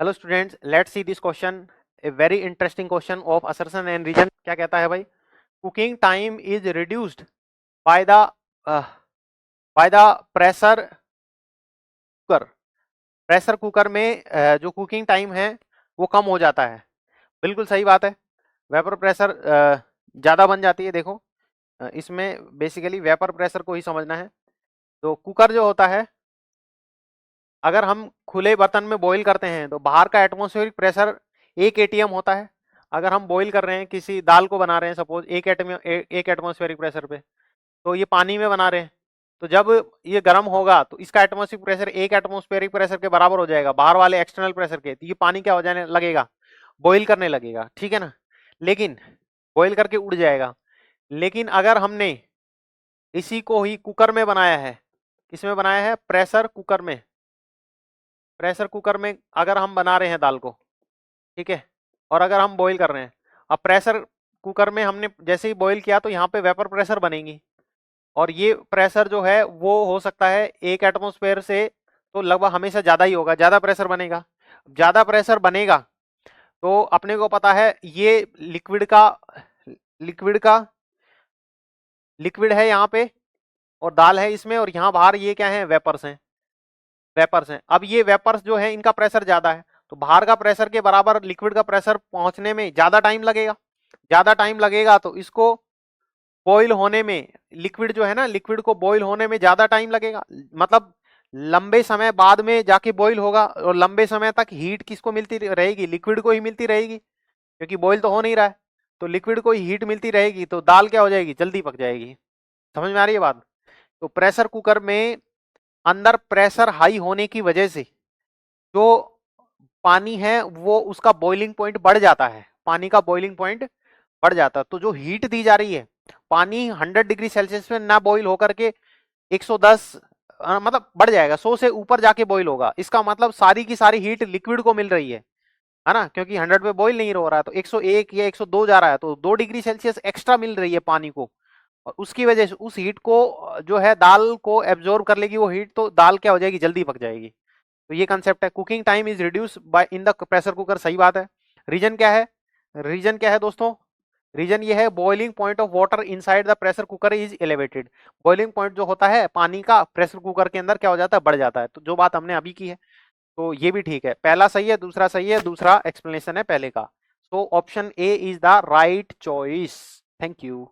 Hello students, let's see this question, a very interesting question of assertion and reason. क्या कहता है भाई? Cooking time is reduced by the by the pressure cooker. Pressure cooker में जो cooking time है वो कम हो जाता है। बिल्कुल सही बात है। वेपर प्रेशर ज्यादा बन जाती है। देखो, इसमें बेसिकली वेपर प्रेशर को ही समझना है। तो कुकर जो होता है, अगर हम खुले बर्तन में बॉईल करते हैं तो बाहर का एटमॉस्फेरिक प्रेशर 1 atm होता है। अगर हम बॉईल कर रहे हैं, किसी दाल को बना रहे हैं सपोज, एक एटमॉस्फेरिक प्रेशर पे, तो ये पानी में बना रहे हैं, तो जब ये गर्म होगा तो इसका एटमॉस्फेरिक प्रेशर 1 एटमॉस्फेरिक प्रेशर के बराबर हो जाएगा बाहर वाले एक्सटर्नल प्रेशर के। तो ये पानी क्या हो जाने लगेगा? बॉईल करने लगेगा, ठीक है ना। लेकिन बॉईल करके उड़ जाएगा। लेकिन अगर हमने इसी को ही कुकर में बनाया है, किसमें बनाया है? प्रेशर कुकर में। प्रेशर कुकर में अगर हम बना रहे हैं दाल को, ठीक है, और अगर हम बॉईल कर रहे हैं, अब प्रेशर कुकर में हमने जैसे ही बॉईल किया तो यहाँ पे वेपर प्रेशर बनेगी, और ये प्रेशर जो है वो हो सकता है 1 एटमॉस्फेयर से तो लगभग हमेशा ज्यादा ही होगा, ज्यादा प्रेशर बनेगा। ज्यादा प्रेशर बनेगा तो अपने को पता है ये लिक्विड का लिक्विड है यहाँ पे, और दाल है इसमें, और यहाँ बाहर ये क्या है? वेपर्स हैं। वेपर्स हैं। अब ये वेपर्स जो है इनका प्रेशर ज्यादा है, तो बाहर का प्रेशर के बराबर लिक्विड का प्रेशर पहुंचने में ज्यादा टाइम लगेगा। ज्यादा टाइम लगेगा तो इसको बॉईल होने में, लिक्विड जो है ना, लिक्विड को बॉईल होने में ज्यादा टाइम लगेगा। मतलब लंबे समय बाद में जाके बॉईल होगा, और लंबे समय तक हीट किसको मिलती रहेगी? लिक्विड को ही मिलती रहेगी, क्योंकि बॉईल तो हो नहीं रहा है। तो लिक्विड को ही हीट मिलती रहेगी, तो दाल क्या हो जाएगी? जल्दी पक जाएगी। समझ में आ रही है बात? तो प्रेशर कुकर में अंदर प्रेशर हाई होने की वजह से जो पानी है वो उसका बॉइलिंग पॉइंट बढ़ जाता है। पानी का बॉइलिंग पॉइंट बढ़ जाता है, तो जो हीट दी जा रही है, पानी 100 डिग्री सेल्सियस में ना बॉईल होकर के 110 मतलब बढ़ जाएगा, 100 से ऊपर जाके बॉईल होगा। इसका मतलब सारी की सारी हीट लिक्विड को मिल रही है ना, क्योंकि 100 पे बॉईल नहीं हो रहा है, तो 101 या 102 जा रहा है, तो 2 डिग्री सेल्सियस एक्स्ट्रा मिल रही है पानी को, और उसकी वजह से उस हीट को जो है दाल को एब्जॉर्ब कर लेगी वो हीट, तो दाल क्या हो जाएगी? जल्दी पक जाएगी। तो ये कंसेप्ट है, cooking time is reduce by in the pressure cooker. सही बात है। रीजन क्या है? रीजन क्या है दोस्तों? रीजन ये है, boiling point of water inside the pressure cooker is elevated. Boiling point जो होता है पानी का, प्रेशर कुकर के अंदर क्या हो जाता है? बढ़ जाता है। तो जो बात हमने अभी की है, तो ये भी ठीक है। पहला सही है, दूसरा सही है, दूसरा एक्सप्लेनेशन है पहले का। So option A is the right choice. Thank you.